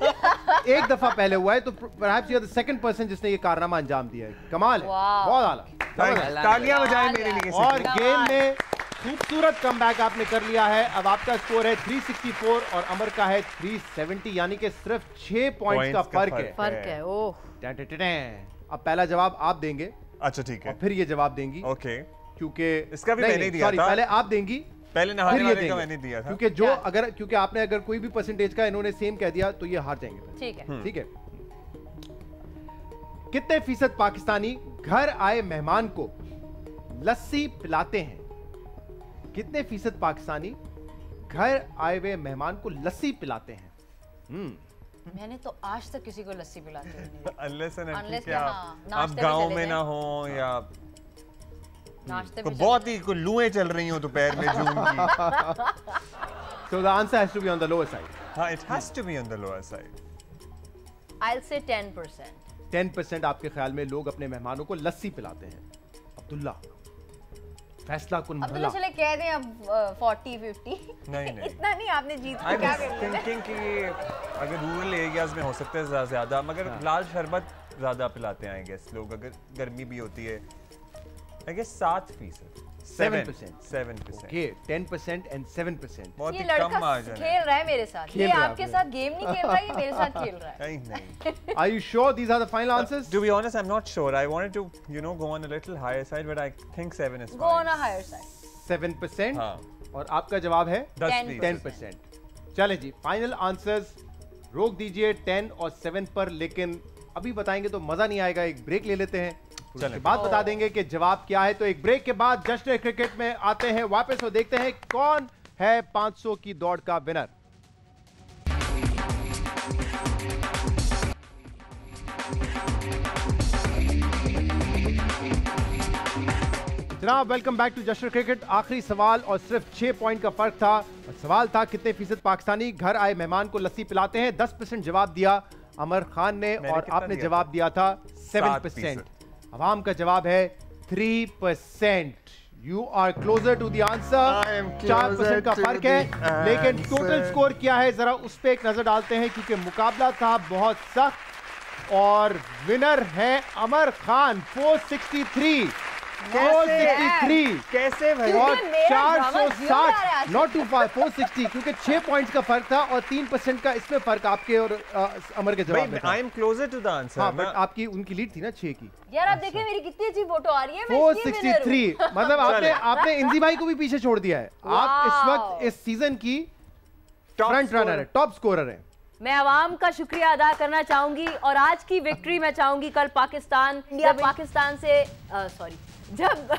एक दफा पहले हुआ है, तो perhaps you're the second person जिसने ये कारनामा अंजाम दिया है। कमाल है, Wow. बहुत आला। तालियां बजाएं मेरे लिए। और गेम में खूबसूरत कमबैक आपने कर लिया है। अब आपका स्कोर है 364 और अमर का है 370, यानी कि सिर्फ 6 पॉइंट्स का फर्क है। फर्क है। ओह, अब पहला जवाब आप देंगे अच्छा ठीक है, और फिर ये जवाब देंगी, ओके। क्योंकि इसका भी नहीं, मैंने नहीं, दिया sorry, था। पहले आप देंगी पहले फिर नहाने ये वाले का देंगे। मैंने दिया था। क्योंकि जो अगर क्योंकि आपने अगर कोई भी परसेंटेज का इन्होंने सेम कह दिया तो ये हार जाएंगे फिर। ठीक है। ठीक है। कितने फीसद पाकिस्तानी घर आए मेहमान को लस्सी पिलाते हैं? कितने फीसद पाकिस्तानी घर आए हुए मेहमान को लस्सी पिलाते हैं? मैंने तो आज तक किसी को लस्सी पिलाती नहीं। Unless and until Unless क्या कि हाँ, आप नाश्ते पे गांव चले में जाएं। ना हो या नाश्ते को पे बहुत ही को लुएं चल रही हो दोपहर में जून की। So the answer has to be on the lower side. हाँ, it has to be on the lower side. I'll say 10%. 10% आपके ख्याल में लोग अपने मेहमानों को लस्सी पिलाते हैं। अब्दुल्ला, फैसला कुन अब तो भला। चले कह दें अब 40-50। नहीं, नहीं। इतना नहीं, आपने जीत I को क्या was कर दिया। thinking कि अगर रूरल एरियाज में हो सकता है ज़्यादा, मगर लाल शरबत ज़्यादा पिलाते हैं आई गेस लोग, अगर गर्मी भी होती है। I guess 7%। 7%। 7%। Okay, 10% and 7%. बहुत ये ही लड़का कम मार्जिन है। खेल रहा है मेरे साथ। खेल ये रहा है आपके आपने। साथ गेम नहीं खेल रहा, ये मेरे साथ खेल रहा है। नहीं, नहीं। Are you sure these are the final answers? To be honest, I'm not sure. I wanted to, go on a little higher side, but I think 7 is fine. Go on a higher side. 7%। हाँ। और आपका जवाब है 10%। 10%। चले जी, final answers रोक दीजिए 10 और 7 पर, लेकिन अभी बताएंगे तो मजा नहीं आएगा। एक ब्रेक ले लेते हैं, उसके बाद बता देंगे कि जवाब क्या है। तो एक ब्रेक के बाद जश्न क्रिकेट में आते हैं वापस और देखते हैं कौन है 500 की दौड़ का विनर। जनाब, welcome back to Jashn cricket. आखिरी सवाल और सिर्फ 6 पॉइंट का फर्क था। और सवाल था कितने फीसद पाकिस्तानी घर आए मेहमान को लस्सी पिलाते हैं। 10% जवाब दिया अमर खान ने मैंने और कितना आपने दिया जवाब दिया था 7%। 7%। अवाम का जवाब है 3%। You are closer to the I answer. am 4% का closer to फर्क है, the लेकिन answer. टोटल स्कोर क्या है जरा उस पर एक नजर डालते हैं, क्योंकि मुकाबला था बहुत सख्त और विनर है अमर खान 463। 463 कैसे भाई? और क्योंकि मेरा ड्रामा जीरो आ रहा है 460 आज। नॉट टू 460, क्योंकि 6 पॉइंट्स का फर्क था और 3% का इसमें फर्क आपके और अमर के जवाब में था। I am closer to the answer. हाँ, बट आपकी उनकी लीड थी ना 6 की। यार आप देखिए मेरी कितनी अच्छी फोटो आ रही है। मैं इसकी winner हूँ। 463 मतलब आपने इंजी भाई को भी पीछे छोड़ दिया है। आप इस Wow. वक्त इस सीजन की फ्रंट रनर है, टॉप स्कोरर है। मैं आवाम का शुक्रिया अदा करना चाहूंगी और आज की विक्ट्री मैं चाहूंगी कल पाकिस्तान जब पाकिस्तान से जब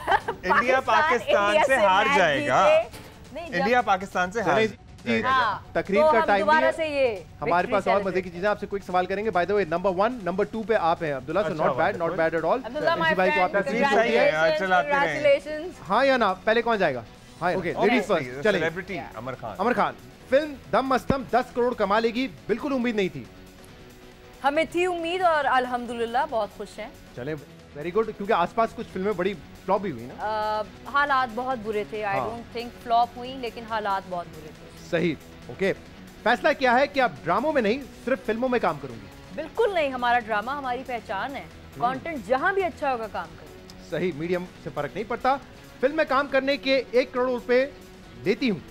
इंडिया पाकिस्तान से हार मैच जाएगा। जीते। नहीं, जब- इंडिया पाकिस्तान से हार जी, हाँ, तकरीर तो का हम टाइम दोबारा भी है। से ये हमारे victory पास और मजे celebrate की चीजें आपसे क्विक सवाल करेंगे। By the way, number 1 number 2 पे आप हैं अब्दुल्ला, सो अच्छा, not bad, not bad at all. Abdullah, my इंजी भाई को friend, आपने तकरीर क्लियर कर दिया है। यार, चलाते रहें। congratulations। हाँ या ना, पहले कौन जाएगा? हाँ ओके, लेडीज फर्स्ट, चलिए। सेलिब्रिटी अमर खान। अमर खान, फिल्म दम मस्तम 10 करोड़ कमा लेगी, बिल्कुल उम्मीद नहीं थी। हमें थी उम्मीद और अल्हम्दुलिल्लाह बहुत खुश हैं। चले, वेरी गुड, क्योंकि आसपास कुछ फिल्में बड़ी फ्लॉप भी हुई ना। हालात बहुत बुरे थे, आई हाँ। डोंट थिंक फ्लॉप हुई, लेकिन हालात बहुत बुरे थे। सही, ओके। फैसला क्या है कि आप ड्रामों में नहीं सिर्फ फिल्मों में काम करूंगी? बिल्कुल नहीं, हमारा ड्रामा हमारी पहचान है, कंटेंट जहां भी अच्छा होगा काम करें। सही, मीडियम से फर्क नहीं पड़ता। फिल्म में काम करने के 1 करोड़ रुपए देती हूँ।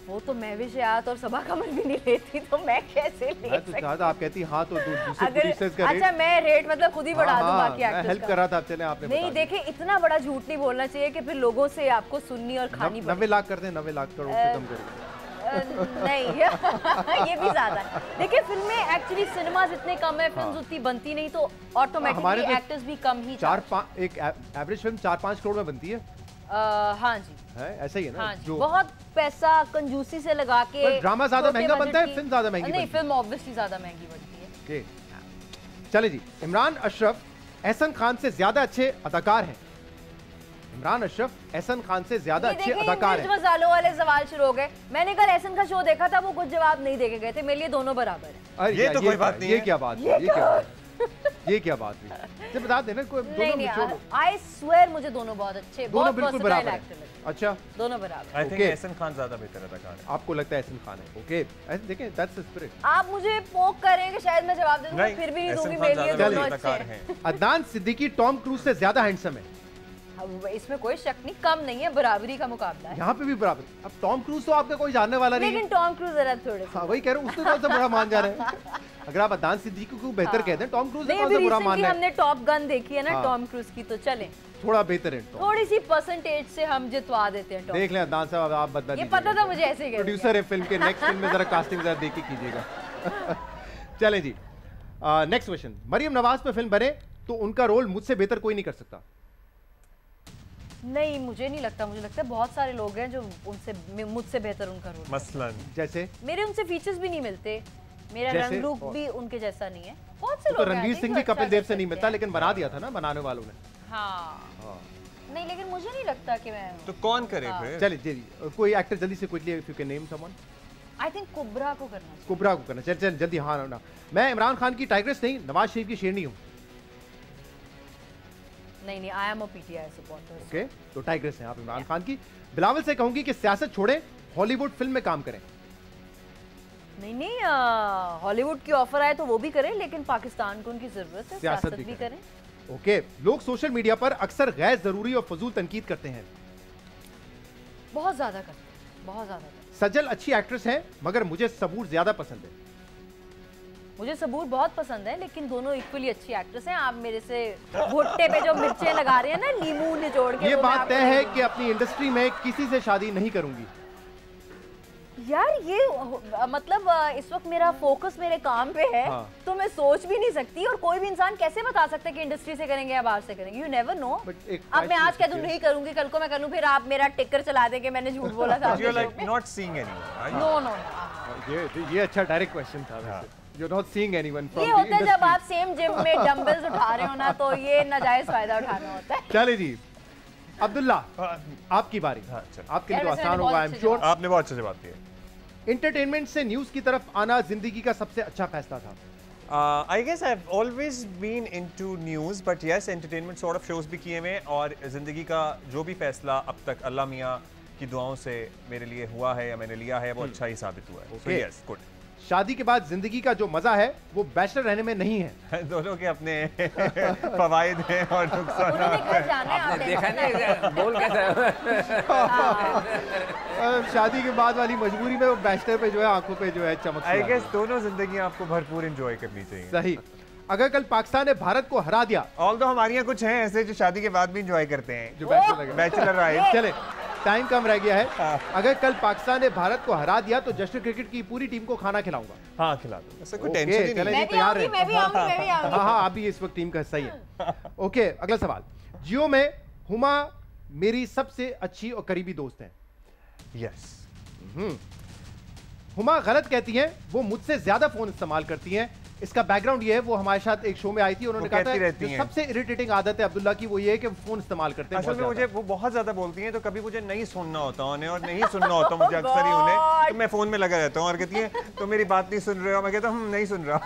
वो तो मैं भी शायद और सबा कमल भी नहीं लेती, तो मैं कैसे ले मैं तो सकती? चाहता, आप कहती हाँ तो दूसरे अगर प्रोड्यूसर्स का अच्छा मैं रेट मतलब खुद ही बढ़ा दूं बाकी मैं एक्टर्स हेल्प का। कर रहा था, अब चले आपने नहीं देखिए, इतना बड़ा झूठ नहीं बोलना चाहिए कि फिर लोगों से आपको सुननी और खानी 90 लाख करते हैं, 90 लाख करोड़ से कम करें। नहीं ये भी ज्यादा है। देखिए फिल्में एक्चुअली सिनेमाज इतने कम है, फिल्म्स उतनी बनती नहीं, तो हमारे ऑटोमेटिकली तो एक्टर्स भी कम ही 4-5 एक एवरेज फिल्म 4-5 करोड़ में बनती है। हाँ जी, है ऐसा ही है ना? हाँ जी, जो बहुत पैसा कंजूसी से लगा के। पर ड्रामा ज्यादा छोटे महंगा बजट बनता है, की- फिल्म ज्यादा महंगी नहीं, बनती है। फिल्म ऑब्वियसली ज्यादा महंगी बनती है। ओके, चले जी। इमरान अशरफ एहसन खान से ज्यादा अच्छे अदाकार हैं। इमरान अशरफ एहसन खान से ज्यादा ये अच्छे देखिए, अदाकार मिर्च हैं। मसालों वाले सवाल शुरू हो गए। मैंने कल एहसन का शो देखा था, वो कुछ जवाब नहीं देके गए थे, मेरे लिए दोनों बराबर है। अरे ये यार, तो कोई बात नहीं ये है। क्या बात हुई? ये क्या बात ये क्या बात हुई? तो बता देना, कोई नहीं दोनों नहीं, निचोड़। आई स्वेयर मुझे दोनों बहुत अच्छे, दोनों बहुत बिल्कुल versatile बराबर actor हैं। लगे। अच्छा, दोनों बराबर। I think Okay. Ehsan Khan ज्यादा बेहतर अदाकार है। आपको लगता है एहसन खान है? ओके, ऐसे देखें, दैट्स द स्पिरिट। आप मुझे पोक करें कि शायद मैं जवाब दे दूं, नहीं, फिर भी नहीं एहसन दूंगी, खान मेरे लिए ज्यादा दोनों बेहतर अच्छे अदाकार हैं। हैं। अदनान सिद्दीकी टॉम क्रूज से ज्यादा हैंडसम है। अब इसमें कोई शक नहीं, कम नहीं है, बराबरी का मुकाबला है। यहाँ पे भी बराबर। अब टॉम क्रूज तो आपका कोई जानने वाला नहीं है। लेकिन टॉम क्रूज जरा थोड़े से। हाँ वही कह रहा हूँ, उसको कौन सा बुरा मान जा रहे हैं? अगर आप अदनान सिद्दीकी को बेहतर कहते हैं, टॉम क्रूज नहीं, कौन अभी सा बुरा रिसेंटली मान रहे हैं? हमने टॉप गन देखी है ना हाँ। टॉम क्रूज की, तो चलें थोड़ा बेहतर है टॉम। थोड़ी सी परसेंटेज से हम जितवा देते हैं टॉम। देख लें अदनान साहब, आप बदला ये पता था मुझे ऐसे ही कह प्रोड्यूसर है फिल्म के, नेक्स्ट फिल्म में जरा कास्टिंग जरा देख के कीजिएगा। चलें जी, नेक्स्ट क्वेश्चन। मरियम नवाज पे फिल्म बने तो उनका रोल मुझसे बेहतर कोई नहीं कर सकता। नहीं, मुझे नहीं लगता, मुझे लगता है बहुत सारे लोग हैं जो मुझसे बेहतर उनका रोल। मसलन जैसे मेरे उनसे फीचर्स भी नहीं मिलते, मेरा जैसे? रंग रूप भी उनके जैसा नहीं है। बहुत से तो लोग हैं, रणवीर I सिंह think, भी जो कपिल अच्छा देव कर से नहीं सकते मिलता, हैं। लेकिन बना दिया था ना बनाने वालों ने। हाँ नहीं, लेकिन मुझे नहीं लगता कि मैं तो कौन करे हाँ। फिर? चलिए जी, कोई एक्टर जल्दी से quickly, if you can name someone. I think Kubra को करना चाहिए। कुबरा को करना। चल चल जल्दी, हाँ ना। मैं इमरान खान की टाइग्रेस नहीं, नवाज शरीफ की शेरनी हूँ। नहीं, I am a PTI supporter. Okay, तो टाइग्रेस हैं आप इमरान खान की। बिलावल से कहूंगी कि सियासत छोड़ें, हॉलीवुड फिल्म में काम करें। नहीं, हॉलीवुड की ऑफर आए तो वो भी करें, लेकिन पाकिस्तान को उनकी जरूरत है, सियासत भी करें। ओके, लोग सोशल मीडिया पर अक्सर गैर जरूरी और फजूल तनकीद करते हैं। बहुत ज्यादा करते हैं, बहुत ज्यादा करते हैं। सजल अच्छी एक्ट्रेस हैं, मगर मुझे सबूर ज्यादा पसंद है। मुझे सबूर बहुत पसंद है, लेकिन दोनों इक्वली अच्छी एक्ट्रेस हैं। आप मेरे से भुट्टे पे जो मिर्चें लगा रहे हैं ना, नींबू निचोड़ के, ये वो मैं बात आपको तय नहीं है दूंगी। कि अपनी इंडस्ट्री में किसी से शादी नहीं करूंगी। यार ये मतलब इस वक्त मेरा फोकस मेरे काम पे है, हाँ। तो मैं सोच भी नहीं सकती, और कोई भी इंसान कैसे बता सकता है कि इंडस्ट्री से करेंगे या बाहर से करेंगे, यू नेवर नो। But एक अब मैं ख्वाहिश आज कह दूं होती है। नहीं करूंगी, कल को मैं कर लूं, फिर आप मेरा टिकर चला देंगे मैंने झूठ बोला था। You are like not seeing anyone. No no no, ये अच्छा डायरेक्ट क्वेश्चन था वैसे। You not seeing anyone from ये द होता है जब इंडस्ट्री। आप सेम जिम में डंबल्स उठा रहे हो ना, तो ये नाजायज फायदा उठाना होता है। चले जी, अब्दुल्ला आपकी बारी। हाँ, चलो। आपके लिए तो यार, वैसे आसान मैंने होगा, आई बहुत एम अच्छे श्योर। आपने बहुत अच्छा जवाब दिया। एंटरटेनमेंट से न्यूज की तरफ आना जिंदगी का सबसे अच्छा फैसला था। I guess I've always been into news, but yes, entertainment sort of shows भी किए हुए, और ज़िंदगी का जो भी फैसला अब तक अल्लाह मियाँ की दुआओं से मेरे लिए हुआ है या मैंने लिया है, वो अच्छा ही साबित हुआ है। So Okay. yes, good. शादी के बाद जिंदगी का जो मजा है वो बैचलर रहने में नहीं है। दोनों के अपने फवायद हैं और नुकसान। उन्होंने घर जाना है, आप देखा टेंशन नहीं बोल कैसा शादी के बाद वाली मजबूरी में वो बैचलर पे जो है आंखों पे जो है चमक सी आई आ गेस गई। दोनों जिंदगी आपको भरपूर एंजॉय करनी चाहिए। सही। अगर कल पाकिस्तान ने भारत को हरा दिया, ऑल्दो हमारे यहाँ कुछ हैं ऐसे जो शादी के बाद भी एंजॉय करते हैं, जो बैचलर लगे। Bachelor life. चले, टाइम कम रह गया है। अगर कल पाकिस्तान ने भारत को हरा दिया तो जश्न क्रिकेट की पूरी टीम को खाना खिलाऊंगा। हाँ, खिला दो, ऐसा कोई Okay, टेंशन ही चले नहीं। जी, तैयार है। मैं भी आऊंगी। हाँ हाँ, अभी इस वक्त टीम का हिस्सा ही है। ओके, अगला सवाल। जियो में हुमा मेरी सबसे अच्छी और करीबी दोस्त है। यस, हुमा गलत कहती हैं, वो मुझसे ज्यादा फोन इस्तेमाल करती हैं, इसका बैकग्राउंड ये है, वो हमारे साथ एक शो में आई थी, उन्होंने कहा था रहती जो हैं। सबसे इरिटेटिंग आदत है अब्दुल्ला की वो ये है कि फोन इस्तेमाल करते हैं असल बहुत में मुझे ज्यादा। वो बहुत ज्यादा बोलती हैं, तो कभी मुझे नहीं सुनना होता उन्हें और नहीं सुनना होता मुझे अक्सर ही उन्हें, तो मैं फोन में लगा रहता हूँ और कहती है तो मेरी बात नहीं सुन रहे हो, मैं कहता हूँ नहीं सुन रहा।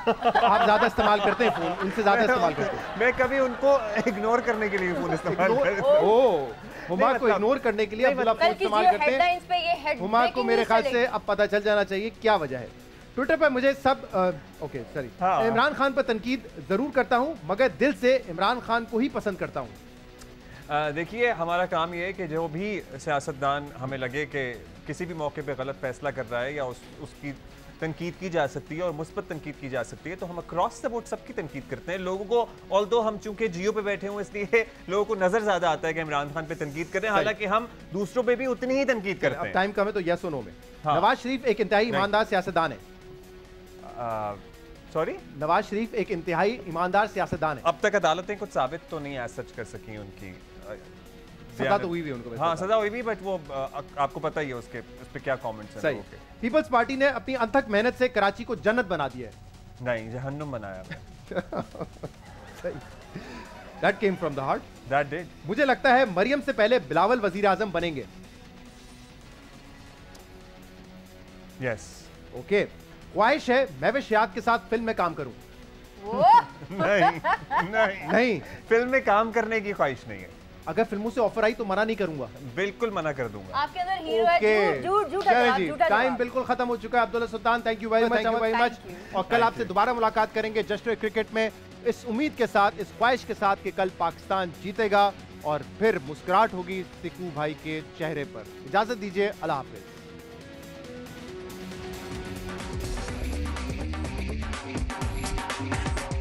आप ज्यादा इस्तेमाल करते हैं फोन, उनसे ज्यादा इस्तेमाल करते हैं। मैं कभी उनको इग्नोर करने के लिए फोन इस्तेमाल करता हूँ। हुमा को मतलब- इग्नोर करने के लिए अब्दुल्ला फोन कल इस्तेमाल कीजिए करते हैं। हेडलाइंस पे ये हेड हुमा को ब्रेकिंग मेरे न्यूज़ ख्याल से चलेगी। अब पता चल जाना चाहिए क्या वजह है। ट्विटर पर मुझे सब ओके सॉरी हाँ। इमरान खान पर तनकीद जरूर करता हूं, मगर दिल से इमरान खान को ही पसंद करता हूं। देखिए हमारा काम ये है कि जो भी सियासतदान हमें लगे कि किसी भी मौके पे गलत फैसला कर रहा है या उसकी तनकीद की जा सकती है और मुस्बत तनकीद की जा सकती है, तो हम अक्रॉस द बोर्ड सबकी तनकीद करते हैं। लोगों को ऑल्दो हम चूंकि जियो पे बैठे हुए इसलिए लोगों को नजर ज्यादा आता है कि इमरान खान पे तनकीद कर रहे हैं, हालांकि हम दूसरों पे भी उतनी ही तनकीद करते अब हैं। टाइम कम है तो यस और नो में। हाँ। नवाज शरीफ एक इंतहाई ईमानदार सियासतदान है। सॉरी, नवाज शरीफ एक इंतहाई ईमानदार सियासतदान है। अब तक अदालतें कुछ साबित तो नहीं आज सच कर सकी उनकी सजा तो हुई भी उनको वैसे हाँ बता। सजा हुई भी, बट वो आपको पता ही है उसके उस पे क्या कमेंट्स हैं सही। लोगों के। पीपल्स पार्टी ने अपनी अथक मेहनत से कराची को जन्नत बना दिया है। नहीं, जहन्नुम बनाया। That came from the heart. That did. मुझे लगता है मरियम से पहले बिलावल वजीर आजम बनेंगे। यस। ओके, ख्वाहिश है महविशियात के साथ फिल्म में काम करूं। वो नहीं नहीं नहीं, फिल्म में काम करने की ख्वाहिश नहीं है, अगर फिल्मों से ऑफर आई तो मना नहीं करूंगा। बिल्कुल मना कर दूंगा। आपके अंदर हीरो है, ओके, झूठ झूठा चलें जवाब, जी, झूठा टाइम जवाब। बिल्कुल खत्म हो चुका है। Abdullah Sultan, thank you very much you. और कल आपसे दोबारा मुलाकात करेंगे जश्न क्रिकेट में, इस उम्मीद के साथ, इस ख्वाहिश के साथ कि कल पाकिस्तान जीतेगा और फिर मुस्कुराहट होगी सिकू भाई के चेहरे पर। इजाजत दीजिए, अल्लाह हाफिज।